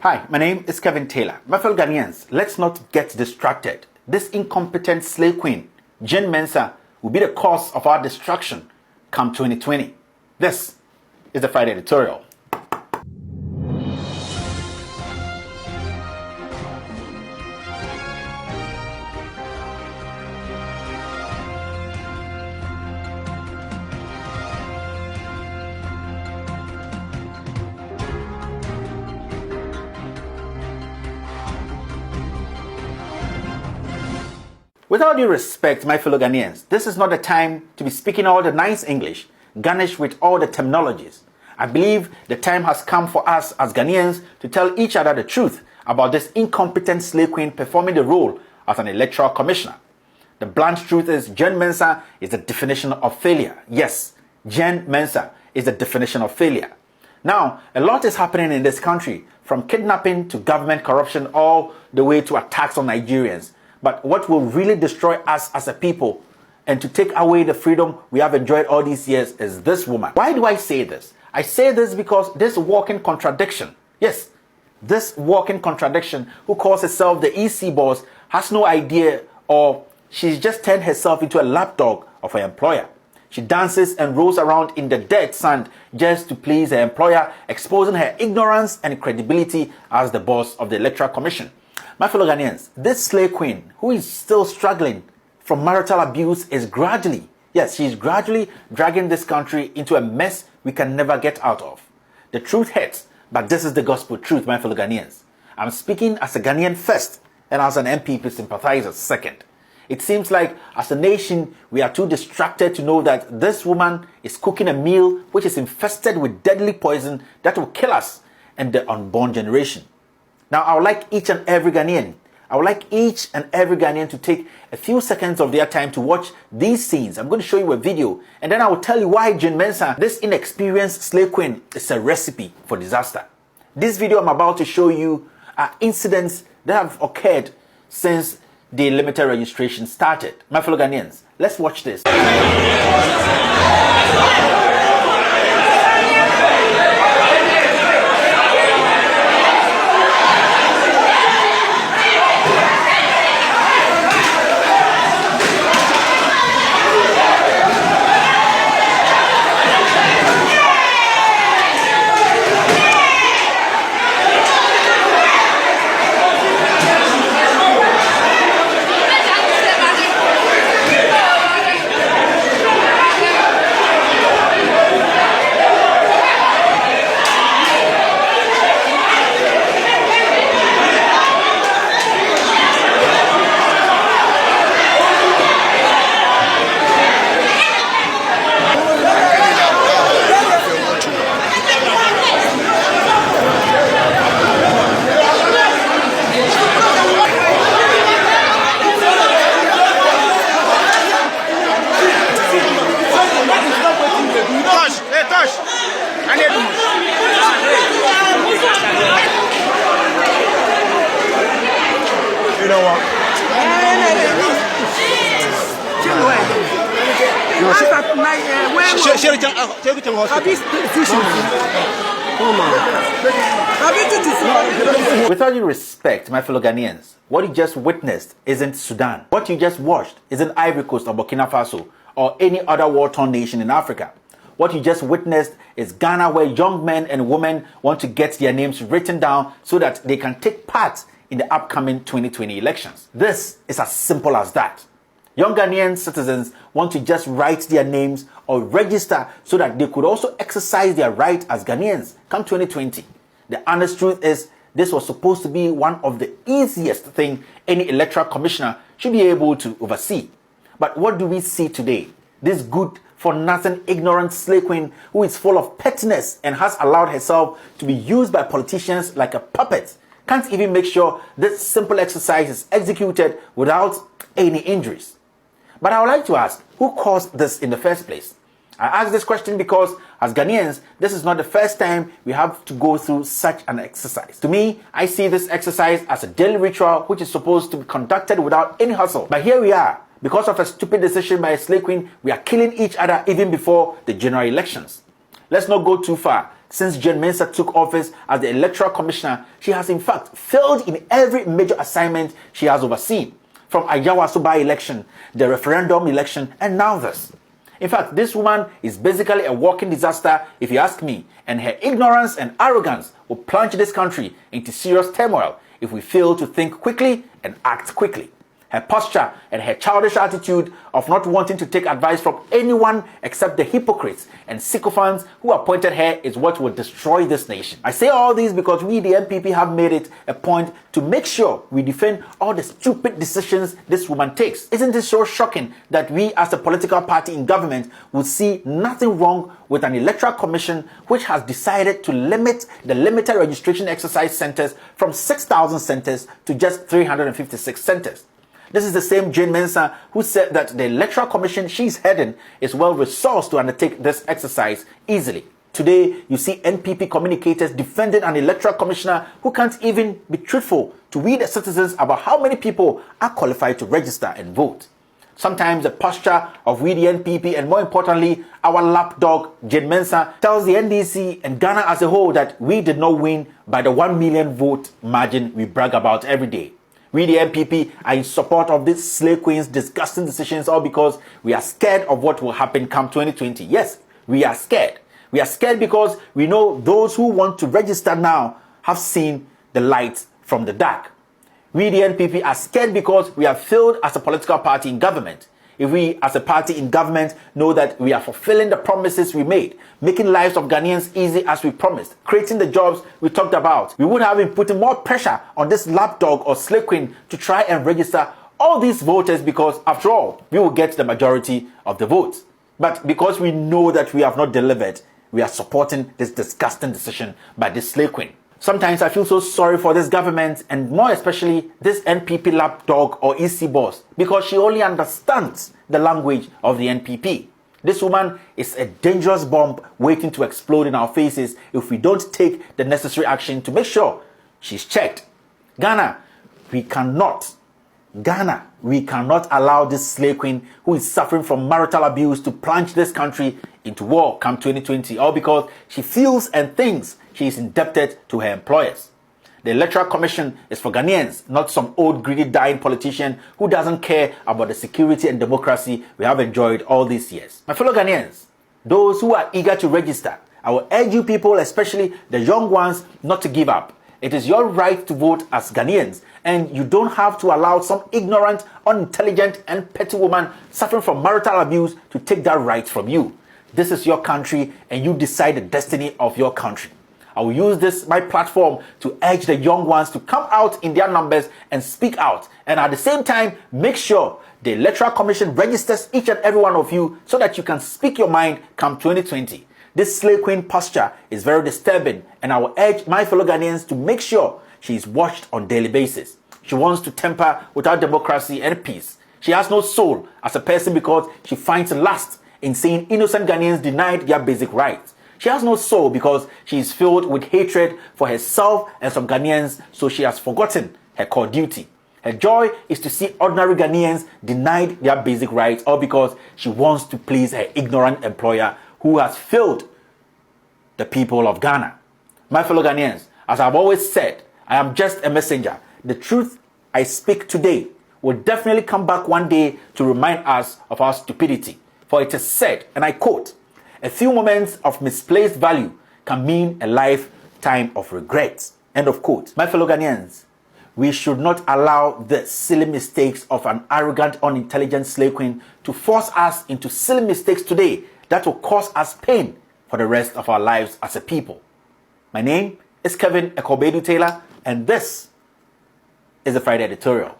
Hi, my name is Kevin Taylor. My fellow Ghanaians, let's not get distracted. This incompetent slave queen, Jen Mensah, will be the cause of our destruction come 2020. This is the Friday editorial. With all due respect, my fellow Ghanaians, this is not the time to be speaking all the nice English, garnished with all the terminologies. I believe the time has come for us as Ghanaians to tell each other the truth about this incompetent slave queen performing the role as an electoral commissioner. The blunt truth is Jen Mensah is the definition of failure. Yes, Jen Mensah is the definition of failure. Now, a lot is happening in this country, from kidnapping to government corruption all the way to attacks on Nigerians. But what will really destroy us as a people and to take away the freedom we have enjoyed all these years is this woman. Why do I say this? I say this because this walking contradiction, yes, this walking contradiction who calls herself the EC boss has no idea, or she's just turned herself into a lapdog of her employer. She dances and rolls around in the dead sand just to please her employer, exposing her ignorance and credibility as the boss of the Electoral Commission. My fellow Ghanaians, this slave queen, who is still struggling from marital abuse, is gradually dragging this country into a mess we can never get out of. The truth hurts, but this is the gospel truth, my fellow Ghanaians. I'm speaking as a Ghanaian first and as an MPP sympathizer second. It seems like as a nation, we are too distracted to know that this woman is cooking a meal which is infested with deadly poison that will kill us and the unborn generation. Now, I would like each and every Ghanaian to take a few seconds of their time to watch these scenes. I'm going to show you a video, and then I will tell you why Jen Mensah, this inexperienced slave queen, is a recipe for disaster. This video I'm about to show you are incidents that have occurred since the limited registration started. My fellow Ghanaians, let's watch this. With all due respect, my fellow Ghanaians, what you just witnessed isn't Sudan. What you just watched isn't Ivory Coast or Burkina Faso or any other war-torn nation in Africa. What you just witnessed is Ghana, where young men and women want to get their names written down so that they can take part in the upcoming 2020 elections. This is as simple as that. Young Ghanaian citizens want to just write their names or register so that they could also exercise their right as Ghanaians come 2020. The honest truth is, this was supposed to be one of the easiest things any electoral commissioner should be able to oversee. But what do we see today? This good-for-nothing, ignorant slave queen who is full of pettiness and has allowed herself to be used by politicians like a puppet can't even make sure this simple exercise is executed without any injuries. But I would like to ask, who caused this in the first place? I ask this question because, as Ghanaians, this is not the first time we have to go through such an exercise. To me, I see this exercise as a daily ritual which is supposed to be conducted without any hustle. But here we are. Because of a stupid decision by a slave queen, we are killing each other even before the general elections. Let's not go too far. Since Jane Mensah took office as the Electoral Commissioner, she has in fact failed in every major assignment she has overseen, from Ayawaso by-election, the referendum election, and now this. In fact, this woman is basically a walking disaster, if you ask me, and her ignorance and arrogance will plunge this country into serious turmoil if we fail to think quickly and act quickly. Her posture and her childish attitude of not wanting to take advice from anyone except the hypocrites and sycophants who appointed her is what will destroy this nation. I say all this because we, the NPP, have made it a point to make sure we defend all the stupid decisions this woman takes. Isn't it so shocking that we as a political party in government would see nothing wrong with an electoral commission which has decided to limit the limited registration exercise centers from 6,000 centers to just 356 centers? This is the same Jane Mensah who said that the Electoral Commission she's heading is well resourced to undertake this exercise easily. Today, you see NPP communicators defending an Electoral Commissioner who can't even be truthful to we the citizens about how many people are qualified to register and vote. Sometimes the posture of we the NPP and more importantly, our lapdog Jane Mensah tells the NDC and Ghana as a whole that we did not win by the 1 million vote margin we brag about every day. We, the NPP, are in support of this slay queen's disgusting decisions, all because we are scared of what will happen come 2020. Yes, we are scared. We are scared because we know those who want to register now have seen the light from the dark. We, the NPP, are scared because we have failed as a political party in government. If we, as a party in government, know that we are fulfilling the promises we made, making lives of Ghanaians easy as we promised, creating the jobs we talked about, we would have been putting more pressure on this lapdog or slay queen to try and register all these voters because, after all, we will get the majority of the votes. But because we know that we have not delivered, we are supporting this disgusting decision by this slay queen. Sometimes I feel so sorry for this government and more especially this NPP lapdog or EC boss because she only understands the language of the NPP. This woman is a dangerous bomb waiting to explode in our faces if we don't take the necessary action to make sure she's checked. Ghana, we cannot allow this slay queen who is suffering from marital abuse to plunge this country into war come 2020, all because she feels and thinks she is indebted to her employers. The Electoral Commission is for Ghanaians, not some old greedy dying politician who doesn't care about the security and democracy we have enjoyed all these years. My fellow Ghanaians, those who are eager to register, I will urge you people, especially the young ones, not to give up. It is your right to vote as Ghanaians, and you don't have to allow some ignorant, unintelligent, and petty woman suffering from marital abuse to take that right from you. This is your country, and you decide the destiny of your country. I will use this, my platform, to urge the young ones to come out in their numbers and speak out. And at the same time, make sure the Electoral Commission registers each and every one of you so that you can speak your mind come 2020. This slay queen posture is very disturbing, and I will urge my fellow Ghanaians to make sure she is watched on a daily basis. She wants to tamper with our democracy and peace. She has no soul as a person because she finds lust in seeing innocent Ghanaians denied their basic rights. She has no soul because she is filled with hatred for herself and some Ghanaians, so she has forgotten her core duty. Her joy is to see ordinary Ghanaians denied their basic rights, all because she wants to please her ignorant employer who has failed the people of Ghana. My fellow Ghanaians, as I've always said, I am just a messenger. The truth I speak today will definitely come back one day to remind us of our stupidity. For it is said, and I quote, "A few moments of misplaced value can mean a lifetime of regret." End of quote. My fellow Ghanaians, we should not allow the silly mistakes of an arrogant, unintelligent slave queen to force us into silly mistakes today that will cause us pain for the rest of our lives as a people. My name is Kevin Ekobedu Taylor, and this is the Friday Editorial.